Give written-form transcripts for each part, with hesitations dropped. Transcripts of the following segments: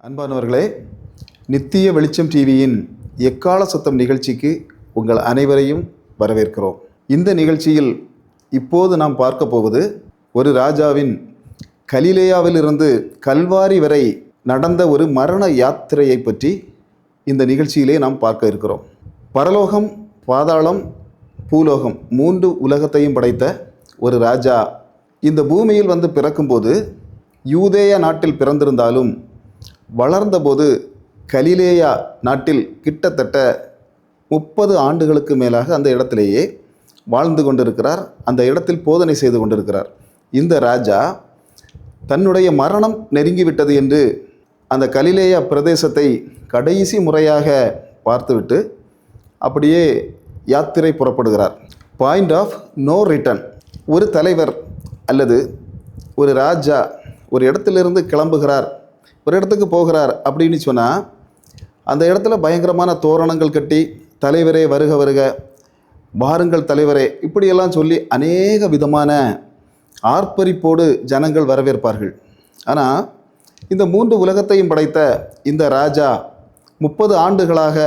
அன்பானவர்களே, நித்திய வெளிச்சம் டிவியின் எக்கால சத்தம் நிகழ்ச்சிக்கு உங்கள் அனைவரையும் வரவேற்கிறோம். இந்த நிகழ்ச்சியில் இப்போது நாம் பார்க்க போவது ஒரு ராஜாவின் கலிலேயாவிலிருந்து கல்வாரி வரை நடந்த ஒரு மரண யாத்திரையை பற்றி இந்த நிகழ்ச்சியிலே நாம் பார்க்க இருக்கிறோம். பரலோகம், பாதாளம், பூலோகம் 3 உலகத்தையும் படைத்த ஒரு ராஜா இந்த பூமியில் வந்து பிறக்கும்போது யூதேயா நாட்டில் பிறந்திருந்தாலும் வளர்ந்தபோது கலிலேயா நாட்டில் கிட்டத்தட்ட 30 ஆண்டுகளுக்கு மேலாக அந்த இடத்திலேயே வாழ்ந்து கொண்டிருக்கிறார். அந்த இடத்தில் போதனை செய்து கொண்டிருக்கிறார். இந்த ராஜா தன்னுடைய மரணம் நெருங்கிவிட்டது என்று அந்த கலிலேயா பிரதேசத்தை கடைசி முறையாக பார்த்துவிட்டு அப்படியே யாத்திரை புறப்படுகிறார். Point of no return. ஒரு தலைவர் அல்லது ஒரு ராஜா ஒரு இடத்திலிருந்து கிளம்புகிறார், ஒரு இடத்துக்கு போகிறார் அப்படின்னு சொன்னால் அந்த இடத்துல பயங்கரமான தோரணங்கள் கட்டி தலைவரே வருக வருக, வாருங்கள் தலைவரே, இப்படியெல்லாம் சொல்லி அநேக விதமான ஆர்ப்பரிப்போடு ஜனங்கள் வரவேற்பார்கள். ஆனால் இந்த 3 உலகத்தையும் படைத்த இந்த ராஜா 30 ஆண்டுகளாக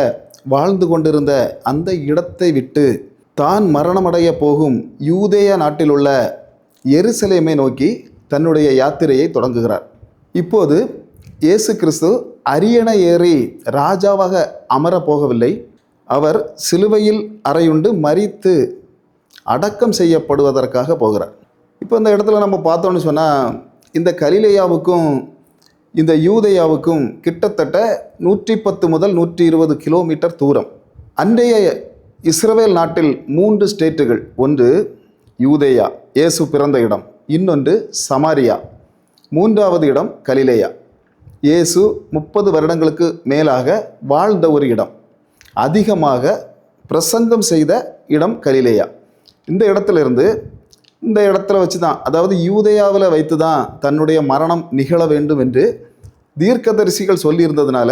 வாழ்ந்து கொண்டிருந்த அந்த இடத்தை விட்டு தான் மரணமடைய போகும் யூதேயா நாட்டில் உள்ள எருசலேமை நோக்கி தன்னுடைய யாத்திரையை தொடங்குகிறார். இப்போது இயேசு கிறிஸ்து அரியணை ஏறி ராஜாவாக அமர போகவில்லை. அவர் சிலுவையில் அறையுண்டு மரித்து அடக்கம் செய்யப்படுவதற்காக போகிறார். இப்போ இந்த இடத்துல நம்ம பார்த்தோன்னு சொன்னால் இந்த கலிலேயாவுக்கும் இந்த யூதேயாவுக்கும் கிட்டத்தட்ட 110 முதல் 120 கிலோமீட்டர் தூரம். அன்றைய இஸ்ரவேல் நாட்டில் 3 ஸ்டேட்டுகள். ஒன்று யூதேயா, இயேசு பிறந்த இடம். இன்னொன்று சமாரியா. 3வது இடம் கலிலேயா. இயேசு 30 வருடங்களுக்கு மேலாக வாழ்ந்த ஒரு இடம், அதிகமாக பிரசங்கம் செய்த இடம் கலிலேயா. இந்த இடத்துலேருந்து இந்த இடத்துல வச்சு தான், அதாவது யூதேயாவில் வைத்து தான் தன்னுடைய மரணம் நிகழ வேண்டும் என்று தீர்க்கதரிசிகள் சொல்லியிருந்ததுனால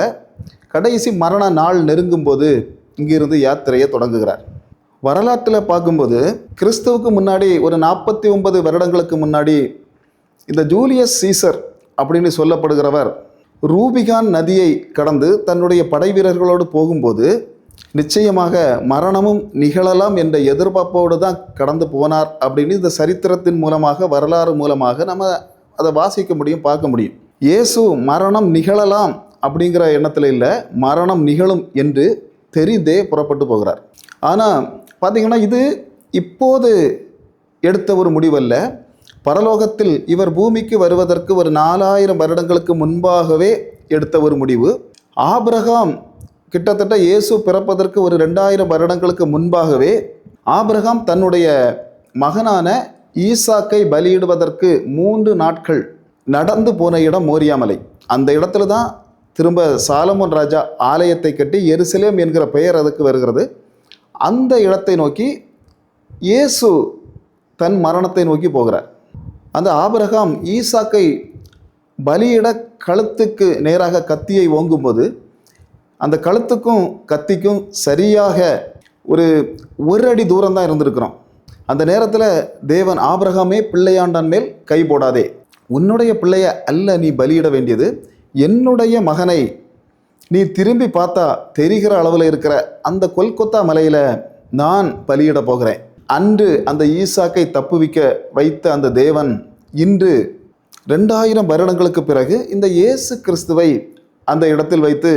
கடைசி மரண நாள் நெருங்கும்போது இங்கிருந்து யாத்திரையை தொடங்குகிறார். வரலாற்றில் பார்க்கும்போது கிறிஸ்துவுக்கு முன்னாடி ஒரு 49 வருடங்களுக்கு முன்னாடி இந்த ஜூலியஸ் சீசர் அப்படின்னு சொல்லப்படுகிறவர் ரூபிகான் நதியை கடந்து தன்னுடைய படை வீரர்களோடு போகும்போது நிச்சயமாக மரணமும் நிகழலாம் என்ற எதிர்பார்ப்போடு தான் கடந்து போனார் அப்படின்னு இந்த சரித்திரத்தின் மூலமாக, வரலாறு மூலமாக நம்ம அதை வாசிக்க முடியும், பார்க்க முடியும். இயேசு மரணம் நிகழலாம் அப்படிங்கிற எண்ணத்தில் இல்லை, மரணம் நிகழும் என்று தெரிந்தே புறப்பட்டு போகிறார். ஆனால் பார்த்திங்கன்னா இது இப்போது எடுத்த ஒரு முடிவல்ல. பரலோகத்தில் இவர் பூமிக்கு வருவதற்கு ஒரு 4000 வருடங்களுக்கு முன்பாகவே எடுத்த ஒரு முடிவு. ஆபிரகாம் கிட்டத்தட்ட இயேசு பிறப்பதற்கு ஒரு 2000 வருடங்களுக்கு முன்பாகவே ஆபிரகாம் தன்னுடைய மகனான ஈசாக்கை பலியிடுவதற்கு 3 நாட்கள் நடந்து போன இடம் மோரியாமலை. அந்த இடத்துல தான் திரும்ப சாலமோன் ராஜா ஆலயத்தை கட்டி எருசலேம் என்கிற பெயர் அதுக்கு வருகிறது. அந்த இடத்தை நோக்கி இயேசு தன் மரணத்தை நோக்கி போகிறார். அந்த ஆபிரகாம் ஈசாக்கை பலியிட கழுத்துக்கு நேராக கத்தியை ஓங்கும்போது அந்த கழுத்துக்கும் கத்திக்கும் சரியாக ஒரு அடி தூரம் தான் இருந்திருக்கிறோம். அந்த நேரத்தில் தேவன், ஆபிரகாமே பிள்ளையாண்டான் மேல் கை போடாதே, உன்னுடைய பிள்ளைய அல்ல நீ பலியிட வேண்டியது, என்னுடைய மகனை நீ திரும்பி பார்த்தா தெரிகிற அளவில் இருக்கிற அந்த கொல்கொத்தா மலையில் நான் பலியிட போகிறேன். அன்று அந்த ஈசாக்கை தப்புவிக்க வைத்த அந்த தேவன் இன்று 2000 வருடங்களுக்கு பிறகு இந்த இயேசு கிறிஸ்துவை அந்த இடத்தில் வைத்து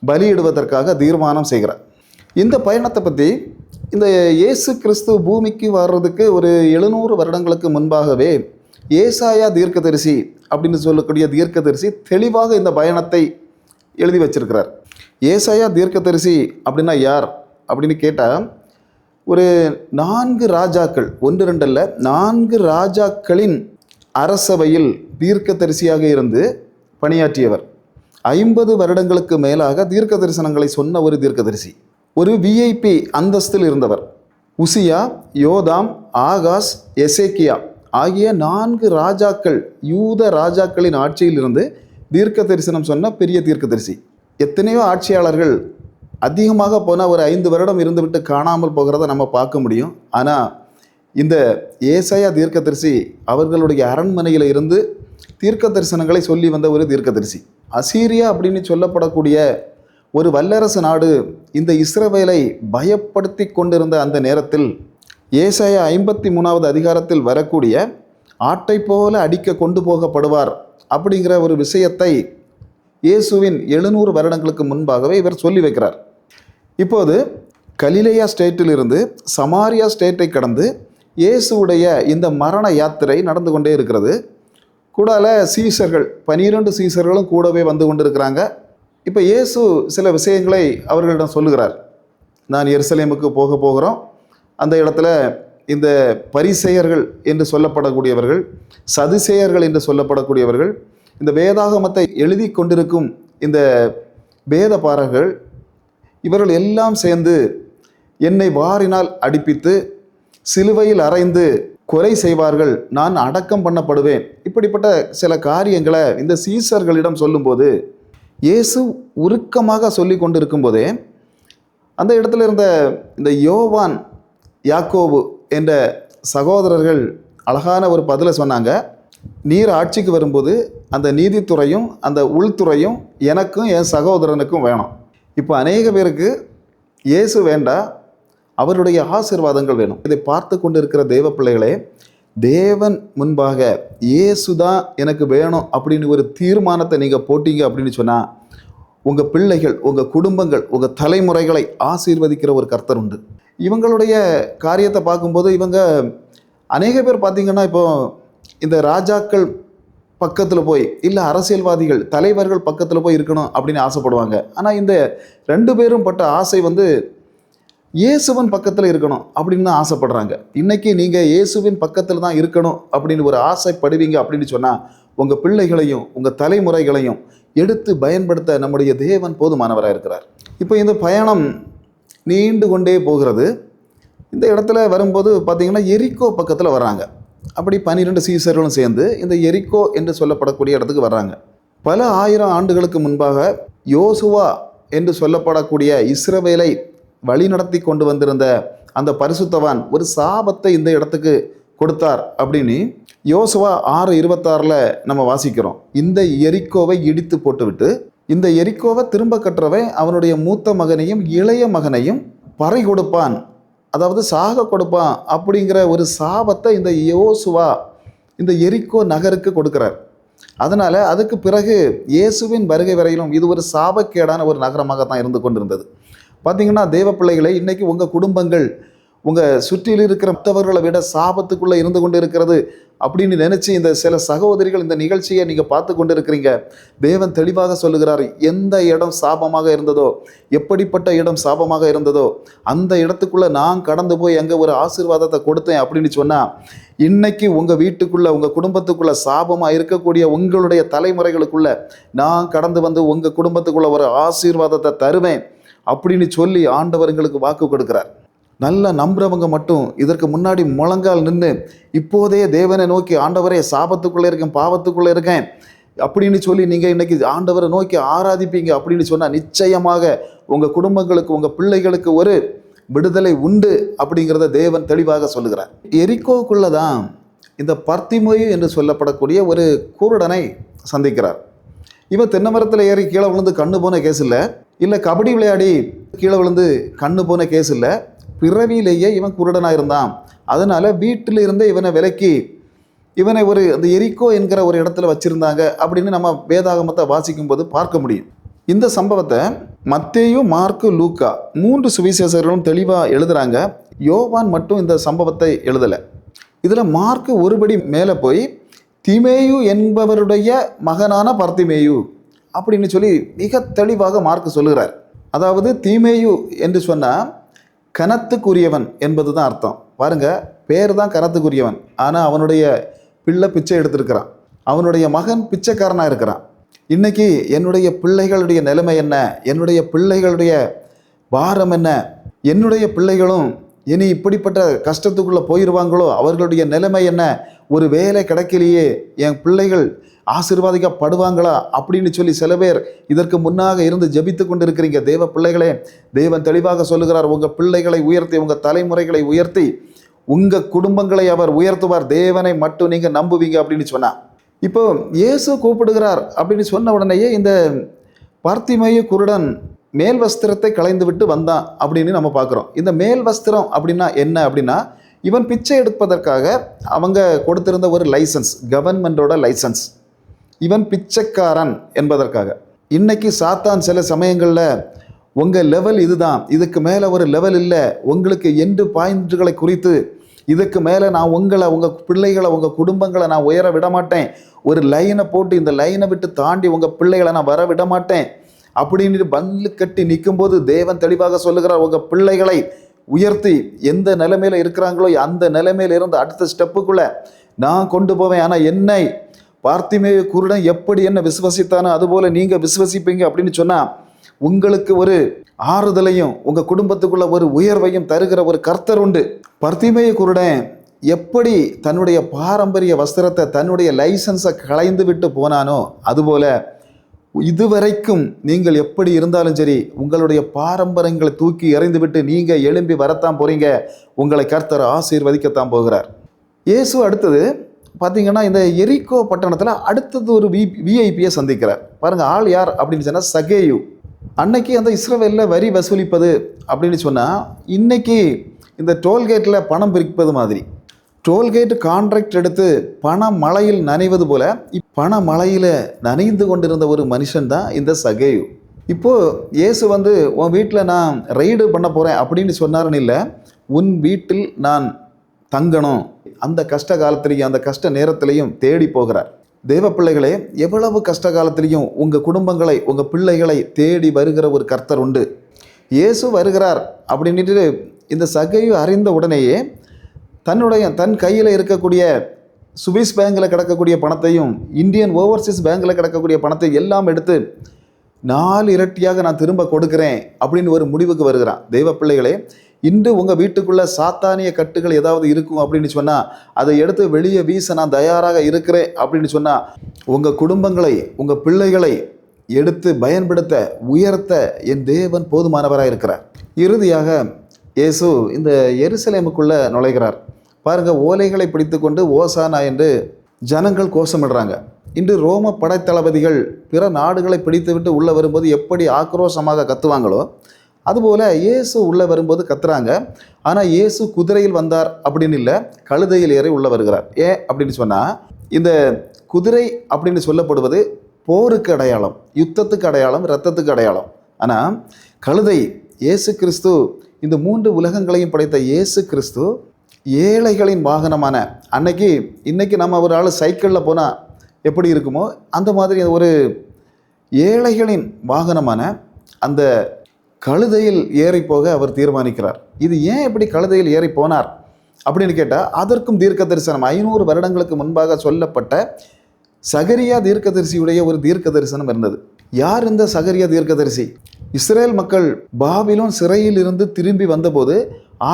பலியிடுவதற்காக தீர்மானம் செய்கிறார். இந்த பயணத்தை பற்றி, இந்த இயேசு கிறிஸ்து பூமிக்கு வர்றதுக்கு ஒரு 700 வருடங்களுக்கு முன்பாகவே ஏசாயா தீர்க்கதரிசி அப்படின்னு சொல்லக்கூடிய தீர்க்கதரிசி தெளிவாக இந்த பயணத்தை எழுதி வச்சிருக்கிறார். ஏசாயா தீர்க்கதரிசி அப்படின்னா யார் அப்படின்னு கேட்டால், ஒரு 4 ராஜாக்கள், 1 2 அல்ல, 4 ராஜாக்களின் அரசவையில் தீர்க்கதரிசியாக இருந்து பணியாற்றியவர். 50 வருடங்களுக்கு மேலாக தீர்க்க தரிசனங்களை சொன்ன ஒரு தீர்க்கதரிசி. ஒரு விஐபி அந்தஸ்தில் இருந்தவர். உசியா, யோதாம், ஆகாஸ், எசேக்கியா ஆகிய 4 ராஜாக்கள், யூத ராஜாக்களின் ஆட்சியில் இருந்து தீர்க்க தரிசனம் சொன்ன பெரிய தீர்க்கதரிசி. எத்தனையோ ஆட்சியாளர்கள் அதிகமாக போனால் ஒரு 5 வருடம் இருந்துவிட்டு காணாமல் போகிறத நம்ம பார்க்க முடியும். ஆனால் இந்த ஏசாயா தீர்க்கதரிசி அவர்களுடைய அரண்மனையில் இருந்து தீர்க்க தரிசனங்களை சொல்லி வந்த ஒரு தீர்க்கதரிசி. அசீரியா அப்படின்னு சொல்லப்படக்கூடிய ஒரு வல்லரசு நாடு இந்த இஸ்ரவேலை பயப்படுத்தி கொண்டிருந்த அந்த நேரத்தில் ஏசாயா 53வது அதிகாரத்தில் வரக்கூடிய ஆட்டை போல அடிக்க கொண்டு போகப்படுவார் அப்படிங்கிற ஒரு விஷயத்தை இயேசுவின் 700 வருடங்களுக்கு முன்பாகவே இவர் சொல்லி வைக்கிறார். இப்போது கலிலேயா ஸ்டேட்டிலிருந்து சமாரியா ஸ்டேட்டை கடந்து இயேசுவுடைய இந்த மரண யாத்திரை நடந்து கொண்டே இருக்கிறது. கூடால சீசர்கள் 12 சீசர்களும் கூடவே வந்து கொண்டிருக்கிறாங்க. இப்போ இயேசு சில விஷயங்களை அவர்களிடம் சொல்லுகிறார். நான் எருசலேமுக்கு போகிறோம். அந்த இடத்துல இந்த பரிசேயர்கள் என்று சொல்லப்படக்கூடியவர்கள், சதுசேயர்கள் என்று சொல்லப்படக்கூடியவர்கள், இந்த வேதாகமத்தை எழுதி கொண்டிருக்கும் இந்த வேதபாரர்கள், இவர்கள் எல்லாம் சேர்ந்து என்னை வாரினால் அடிப்பித்து சிலுவையில் அறைந்து கொலை செய்வார்கள், நான் அடக்கம் பண்ணப்படுவேன். இப்படிப்பட்ட சில காரியங்களை இந்த சீசர்களிடம் சொல்லும்போது இயேசு உருக்கமாக சொல்லி கொண்டிருக்கும் போதே அந்த இடத்துல இருந்த இந்த யோவான், யாக்கோபு என்ற சகோதரர்கள் அழகான ஒரு பதிலை சொன்னாங்க. நீர் ஆட்சிக்கு வரும்போது அந்த நீதித்துறையும் அந்த உள்துறையும் எனக்கும் என் சகோதரனுக்கும் வேணும். இப்போ அநேக பேருக்கு இயேசு வேண்டாம், அவருடைய ஆசீர்வாதங்கள் வேணும். இதை பார்த்து கொண்டு இருக்கிற தேவ பிள்ளைகளே, தேவன் முன்பாக இயேசு தான் எனக்கு வேணும் அப்படின்னு ஒரு தீர்மானத்தை நீங்கள் போட்டீங்க அப்படின்னு சொன்னால் உங்கள் பிள்ளைகள், உங்கள் குடும்பங்கள், உங்கள் தலைமுறைகளை ஆசீர்வதிக்கிற ஒரு கர்த்தர் உண்டு. இவங்களுடைய காரியத்தை பார்க்கும்போது இவங்க அநேக பேர் பார்த்திங்கன்னா இப்போ இந்த ராஜாக்கள் பக்கத்தில் போய், இல்லை அரசியல்வாதிகள் தலைவர்கள் பக்கத்தில் போய் இருக்கணும் அப்படின்னு ஆசைப்படுவாங்க. ஆனால் இந்த 2 பேரும் பட்ட ஆசை இயேசுவின் பக்கத்தில் இருக்கணும் அப்படின்னு தான் ஆசைப்படுறாங்க. இன்றைக்கி நீங்கள் இயேசுவின் பக்கத்தில் தான் இருக்கணும் அப்படின்னு ஒரு ஆசைப்படுவீங்க அப்படின்னு சொன்னால் உங்கள் பிள்ளைகளையும் உங்கள் தலைமுறைகளையும் எடுத்து பயன்படுத்த நம்முடைய தேவன் போதுமானவராக இருக்கிறார். இப்போ இந்த பயணம் நீண்டு கொண்டே போகிறது. இந்த இடத்துல வரும்போது பார்த்திங்கன்னா எரிக்கோ பக்கத்தில் வர்றாங்க. அப்படி 12 சீசர்களும் சேர்ந்து இந்த எரிக்கோ என்று சொல்லப்படக்கூடிய இடத்துக்கு வர்றாங்க. பல ஆயிரம் ஆண்டுகளுக்கு முன்பாக யோசுவா என்று சொல்லப்படக்கூடிய இஸ்ரவேலை வழிநடத்தி கொண்டு வந்திருந்த அந்த பரிசுத்தவான் ஒரு சாபத்தை இந்த இடத்துக்கு கொடுத்தார் அப்படின்னு யோசுவா 6:26 நம்ம வாசிக்கிறோம். இந்த எரிக்கோவை இடித்து போட்டுவிட்டு இந்த எரிக்கோவை திரும்ப கட்டுறவன் அவனுடைய மூத்த மகனையும் இளைய மகனையும் பறை கொடுப்பான், அதாவது சாக கொடுப்பான் அப்படிங்கிற ஒரு சாபத்தை இந்த யோசுவா இந்த எரிக்கோ நகருக்கு கொடுக்கிறார். அதனால் அதுக்கு பிறகு இயேசுவின் வருகை வரையிலும் இது ஒரு சாபக்கேடான ஒரு நகரமாக தான் இருந்து கொண்டிருந்தது. பார்த்திங்கன்னா தேவ பிள்ளைகளை, இன்றைக்கி உங்கள் குடும்பங்கள் உங்கள் சுற்றியில் இருக்கிற மற்றவர்களை விட சாபத்துக்குள்ளே இருந்து கொண்டு இருக்கிறது அப்படின்னு நினச்சி இந்த சில சகோதரிகள் இந்த நிகழ்ச்சியை நீங்கள் பார்த்து கொண்டு இருக்கிறீங்க. தேவன் தெளிவாக சொல்லுகிறார், எந்த இடம் சாபமாக இருந்ததோ, எப்படிப்பட்ட இடம் சாபமாக இருந்ததோ அந்த இடத்துக்குள்ளே நான் கடந்து போய் அங்கே ஒரு ஆசீர்வாதத்தை கொடுத்தேன் அப்படின்னு சொன்னால் இன்னைக்கு உங்கள் வீட்டுக்குள்ளே உங்கள் குடும்பத்துக்குள்ளே சாபமாக இருக்கக்கூடிய உங்களுடைய தலைமுறைகளுக்குள்ளே நான் கடந்து வந்து உங்கள் குடும்பத்துக்குள்ளே ஒரு ஆசீர்வாதத்தை தருவேன் அப்படின்னு சொல்லி ஆண்டவர் எங்களுக்கு வாக்கு கொடுக்கிறார். நல்லா நம்புறவங்க மட்டும் இதற்கு முன்னாடி முழங்கால் நின்று இப்போதே தேவனை நோக்கி, ஆண்டவரே சாபத்துக்குள்ளே இருக்கேன், பாவத்துக்குள்ளே இருக்கேன் அப்படின்னு சொல்லி நீங்கள் இன்றைக்கி ஆண்டவரை நோக்கி ஆராதிப்பீங்க அப்படின்னு சொன்னால் நிச்சயமாக உங்கள் குடும்பங்களுக்கு உங்கள் பிள்ளைகளுக்கு ஒரு விடுதலை உண்டு அப்படிங்கிறத தேவன் தெளிவாக சொல்லுகிறார். எரிக்கோவுக்குள்ளே தான் இந்த பர்த்திமோயு என்று சொல்லப்படக்கூடிய ஒரு குருடனை சந்திக்கிறார். இவன் தென்னை மரத்தில் ஏறி கீழே விழுந்து கண்ணு போன கேஸ் இல்லை கபடி விளையாடி கீழே விழுந்து கண்ணு போன கேஸ் இல்லை, பிறவியிலேயே இவன் குருடனாக இருந்தான். அதனால் வீட்டில் இருந்தே இவனை விலக்கி இவனை ஒரு அந்த எரிக்கோ என்கிற ஒரு இடத்துல வச்சுருந்தாங்க அப்படின்னு நம்ம வேதாகமத்தை வாசிக்கும் போது பார்க்க முடியும். இந்த சம்பவத்தை மத்தேயு, மார்க்கு, லூக்கா 3 சுவிசேஷர்களும் தெளிவாக எழுதுகிறாங்க. யோவான் மட்டும் இந்த சம்பவத்தை எழுதலை. இதில் மார்க்கு ஒருபடி மேலே போய் தீமேயு என்பவருடைய மகனான பர்த்திமேயு அப்படின்னு சொல்லி மிக தெளிவாக மார்க்கு சொல்லுகிறார். அதாவது தீமேயு என்று சொன்னால் கனத்துக்குரியவன் என்பது தான் அர்த்தம். பாருங்கள், பேர் தான் கனத்துக்குரியவன், ஆனால் அவனுடைய பிள்ளை பிச்சை எடுத்திருக்கிறான், அவனுடைய மகன் பிச்சைக்காரனாக இருக்கிறான். இன்றைக்கி என்னுடைய பிள்ளைகளுடைய நிலைமை என்ன, என்னுடைய பிள்ளைகளுடைய பாரம் என்ன, என்னுடைய பிள்ளைகளும் இனி இப்படிப்பட்ட கஷ்டத்துக்குள்ளே போயிடுவாங்களோ, அவர்களுடைய நிலைமை என்ன, ஒரு வேலை கிடைக்கலையே, என் பிள்ளைகள் ஆசீர்வாதிக்கப்படுவாங்களா அப்படின்னு சொல்லி சில பேர் இதற்கு முன்னாக இருந்து ஜெபித்து கொண்டு இருக்கிறீங்க. தேவ பிள்ளைகளே, தேவன் தெளிவாக சொல்லுகிறார், உங்கள் பிள்ளைகளை உயர்த்தி உங்கள் தலைமுறைகளை உயர்த்தி உங்கள் குடும்பங்களை அவர் உயர்த்துவார். தேவனை மட்டும் நீங்கள் நம்புவீங்க அப்படின்னு சொன்னார். இப்போ இயேசு கூப்பிடுகிறார் அப்படின்னு சொன்ன உடனேயே இந்த பார்த்திமேயு குருடன் மேல் வஸ்திரத்தை களைந்து விட்டு வந்தான் அப்படின்னு நம்ம பார்க்குறோம். இந்த மேல் வஸ்திரம் அப்படின்னா என்ன அப்படின்னா, இவன் பிச்சை எடுப்பதற்காக அவங்க கொடுத்திருந்த ஒரு லைசன்ஸ், கவர்மெண்டோட லைசன்ஸ். இவன் பிச்சைக்காரன் என்பதற்காக. இன்னைக்கு சாத்தான் சில சமயங்களில் உங்கள் லெவல் இதுதான், இதுக்கு மேலே ஒரு லெவல் இல்லை, உங்களுக்கு எண்டு பாயிண்ட்டுகளை குறித்து இதுக்கு மேலே நான் உங்களை, உங்கள் பிள்ளைகளை, உங்கள் குடும்பங்களை நான் உயர விட மாட்டேன், ஒரு லைனை போட்டு இந்த லைனை விட்டு தாண்டி உங்கள் பிள்ளைகளை நான் வர விட மாட்டேன் அப்படின்னு பல்லு கட்டி நிற்கும்போது தேவன் தெளிவாக சொல்லுகிறார், உங்கள் பிள்ளைகளை உயர்த்தி எந்த நிலைமையில் இருக்கிறாங்களோ அந்த நிலைமையில இருந்து அடுத்த ஸ்டெப்புக்குள்ளே நான் கொண்டு போவேன். ஆனால் என்னை பார்த்திமேயு குருடன் எப்படி என்ன விசுவசித்தானோ அதுபோல் நீங்கள் விசுவசிப்பீங்க அப்படின்னு சொன்னால் உங்களுக்கு ஒரு ஆறுதலையும் உங்கள் குடும்பத்துக்குள்ள ஒரு உயர்வையும் தருகிற ஒரு கர்த்தர் உண்டு. பார்த்திமேயு குருடன் எப்படி தன்னுடைய பாரம்பரிய வஸ்திரத்தை, தன்னுடைய லைசன்ஸை களைந்து விட்டு போனானோ அதுபோல இதுவரைக்கும் நீங்கள் எப்படி இருந்தாலும் சரி உங்களுடைய பாரம்பரியங்களை தூக்கி எறிந்து விட்டு நீங்கள் எழும்பி வரத்தான் போறீங்க. உங்களை கர்த்தர் ஆசீர்வதிக்கத்தான் போகிறார். இயேசு அடுத்தது பார்த்தீங்கன்னா இந்த எரிகோ பட்டணத்தில் அடுத்தது ஒரு விஐபியை சந்திக்கிறார். பாருங்கள், ஆள் யார் அப்படின்னு சொன்னால் சகேயு. அன்னைக்கு அந்த இஸ்ரவேலில் வரி வசூலிப்பது அப்படின்னு சொன்னால் இன்னைக்கு இந்த டோல்கேட்டில் பணம் பிரிப்பது மாதிரி, டோல்கேட் கான்ட்ராக்ட் எடுத்து பண மழையில் நனைவது போல பண மழையில் நனைந்து கொண்டிருந்த ஒரு மனுஷன் தான் இந்த சகேயு. இப்போது இயேசு வந்து உன் வீட்டில் நான் ரைடு பண்ண போகிறேன் அப்படின்னு சொன்னாருன்னு இல்லை, உன் வீட்டில் நான் தங்கணும், அந்த கஷ்ட காலத்திலையும் அந்த கஷ்ட நேரத்திலையும் தேடி போகிறார். தேவ பிள்ளைகளே, எவ்வளவு கஷ்ட காலத்திலையும் உங்கள் குடும்பங்களை, உங்கள் பிள்ளைகளை தேடி வருகிற ஒரு கர்த்தர் உண்டு. இயேசு வருகிறார் அப்படின்ட்டு இந்த சகேயு அறிந்த உடனேயே தன் கையில் இருக்கக்கூடிய சுவிஸ் பேங்கில் கிடக்கக்கூடிய பணத்தையும் இந்தியன் ஓவர்சீஸ் பேங்கில் கிடக்கக்கூடிய பணத்தை எல்லாம் எடுத்து 4 இரட்டியாக நான் திரும்ப கொடுக்குறேன் அப்படின்னு ஒரு முடிவுக்கு வருகிறான். தெய்வ பிள்ளைகளே, இன்று உங்கள் வீட்டுக்குள்ளே சாத்தானிய கட்டுகள் ஏதாவது இருக்கும் அப்படின்னு சொன்னால் அதை எடுத்து வெளியே வீச நான் தயாராக இருக்கிறேன் அப்படின்னு சொன்னால் உங்கள் குடும்பங்களை, உங்கள் பிள்ளைகளை எடுத்து பயன்படுத்த, உயர்த்த என் தேவன் போதுமானவராக இருக்கிறார். இறுதியாக இயேசு இந்த எருசலேமுக்குள்ளே நுழைகிறார். பாருங்கள், ஓலைகளை பிடித்து கொண்டு ஓசானா என்று ஜனங்கள் கோஷமிடுறாங்க. இன்று ரோம படைத்தளபதிகள் பிற நாடுகளை பிடித்துவிட்டு உள்ளே வரும்போது எப்படி ஆக்ரோஷமாக கத்துவாங்களோ அதுபோல் இயேசு உள்ளே வரும்போது கத்துறாங்க. ஆனால் இயேசு குதிரையில் வந்தார் அப்படின்னு இல்லை, கழுதையில் ஏறி உள்ளே வருகிறார். ஏன் அப்படின்னு சொன்னால் இந்த குதிரை அப்படின்னு சொல்லப்படுவது போருக்கு அடையாளம், யுத்தத்துக்கு அடையாளம், இரத்தத்துக்கு அடையாளம். ஆனால் கழுதை இயேசு கிறிஸ்து, இந்த 3 உலகங்களையும் படைத்த இயேசு கிறிஸ்து ஏழைகளின் வாகனமான, இன்னைக்கு நம்ம ஒரு ஆள் சைக்கிளில் போனால் எப்படி இருக்குமோ அந்த மாதிரி ஒரு ஏழைகளின் வாகனமான அந்த கழுதையில் ஏறி போக அவர் தீர்மானிக்கிறார். இது ஏன் எப்படி கழுதையில் ஏறி போனார் அப்படின்னு கேட்டால் அதற்கும் தீர்க்க தரிசனம் 500 வருடங்களுக்கு முன்பாக சொல்லப்பட்ட சகரியா தீர்க்கதரிசியுடைய ஒரு தீர்க்க தரிசனம் இருந்தது. யார் இந்த சகரியா தீர்க்கதரிசி? இஸ்ரேல் மக்கள் பாபிலோன் சிறையில் இருந்து திரும்பி வந்தபோது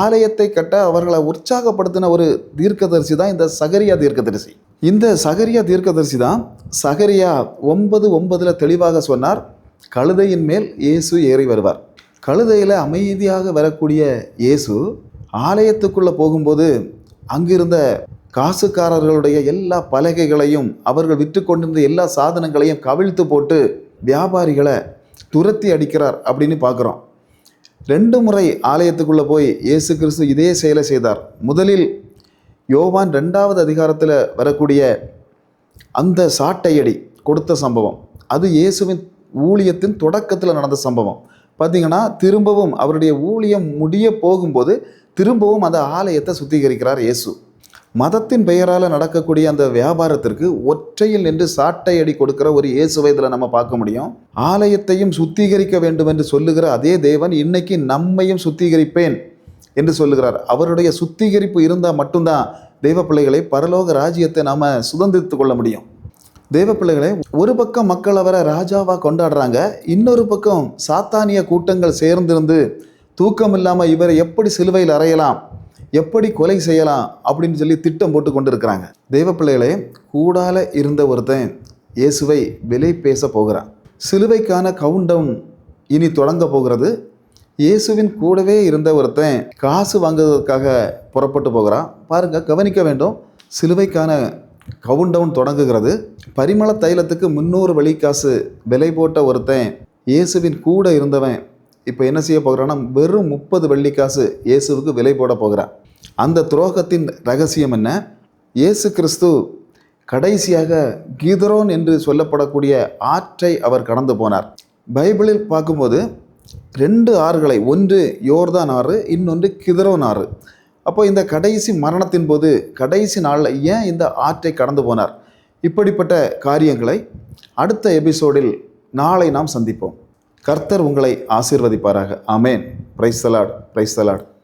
ஆலயத்தை கட்ட அவர்களை உற்சாகப்படுத்தின ஒரு தீர்க்கதரிசி தான் இந்த சகரியா தீர்க்கதரிசி. இந்த சகரியா தீர்க்கதரிசி தான் சகரியா 9:9 தெளிவாக சொன்னார், கழுதையின் மேல் இயேசு ஏறி வருவார். கழுதையில் அமைதியாக வரக்கூடிய இயேசு ஆலயத்துக்குள்ளே போகும்போது அங்கிருந்த காசுக்காரர்களுடைய எல்லா பலகைகளையும், அவர்கள் விற்று கொண்டிருந்த எல்லா சாதனங்களையும் கவிழ்த்து போட்டு வியாபாரிகளை துரத்தி அடிக்கிறார் அப்படின்னு பார்க்குறோம். 2 முறை ஆலயத்துக்குள்ளே போய் இயேசு கிறிஸ்து இதே செயலை செய்தார். முதலில் யோவான் 2வது அதிகாரத்தில் வரக்கூடிய அந்த சாட்டையடி கொடுத்த சம்பவம், அது இயேசுவின் ஊழியத்தின் தொடக்கத்தில் நடந்த சம்பவம். பார்த்திங்கன்னா திரும்பவும் அவருடைய ஊழியம் முடிய போகும்போது திரும்பவும் அந்த ஆலயத்தை சுத்திகரிக்கிறார் இயேசு. மதத்தின் பெயரால் நடக்கக்கூடிய அந்த வியாபாரத்திற்கு ஒற்றையில் நின்று சாட்டையடி கொடுக்கிற ஒரு இயேசுவை இதில் நம்ம பார்க்க முடியும். ஆலயத்தையும் சுத்திகரிக்க வேண்டும் என்று சொல்லுகிற அதே தேவன் இன்னைக்கு நம்மையும் சுத்திகரிப்பேன் என்று சொல்லுகிறார். அவருடைய சுத்திகரிப்பு இருந்தால் மட்டும்தான் தெய்வ பிள்ளைகளை பரலோக ராஜ்யத்தை நாம் சுதந்திரித்து கொள்ள முடியும். தெய்வ பிள்ளைகளை, ஒரு பக்கம் மக்கள் அவரை ராஜாவாக கொண்டாடுறாங்க, இன்னொரு பக்கம் சாத்தானிய கூட்டங்கள் சேர்ந்திருந்து தூக்கம் இல்லாமல் இவரை எப்படி சிலுவையில் அறையலாம், எப்படி கொலை செய்யலாம் அப்படின்னு சொல்லி திட்டம் போட்டு கொண்டு இருக்கிறாங்க. தெய்வ பிள்ளைகளே, கூடால இருந்த ஒருத்தன் இயேசுவை விலை பேச போகிறான். சிலுவைக்கான கவுண்டவுன் இனி தொடங்க போகிறது. இயேசுவின் கூடவே இருந்த ஒருத்தன் காசு வாங்குவதற்காக புறப்பட்டு போகிறான். பாருங்கள், கவனிக்க வேண்டும். சிலுவைக்கான கவுண்டவுன் தொடங்குகிறது. பரிமள தைலத்துக்கு 300 வெள்ளிக்காசு விலை போட்ட ஒருத்தன், இயேசுவின் கூட இருந்தவன், இப்போ என்ன செய்ய போகிறான்னா வெறும் 30 வெள்ளிக்காசு இயேசுவுக்கு விலை போட போகிறான். அந்த துரோகத்தின் ரகசியம் என்ன? இயேசு கிறிஸ்து கடைசியாக கீதரோன் என்று சொல்லப்படக்கூடிய ஆற்றை அவர் கடந்து போனார். பைபிளில் பார்க்கும்போது 2 ஆறுகளை, ஒன்று யோர்தான் ஆறு, இன்னொன்று கிதரோன் ஆறு. அப்போ இந்த கடைசி மரணத்தின் போது கடைசி நாளில் ஏன் இந்த ஆற்றை கடந்து போனார்? இப்படிப்பட்ட காரியங்களை அடுத்த எபிசோடில் நாளை நாம் சந்திப்போம். கர்த்தர் உங்களை ஆசீர்வதிப்பாராக. ஆமேன். Praise the lord. Praise the Lord.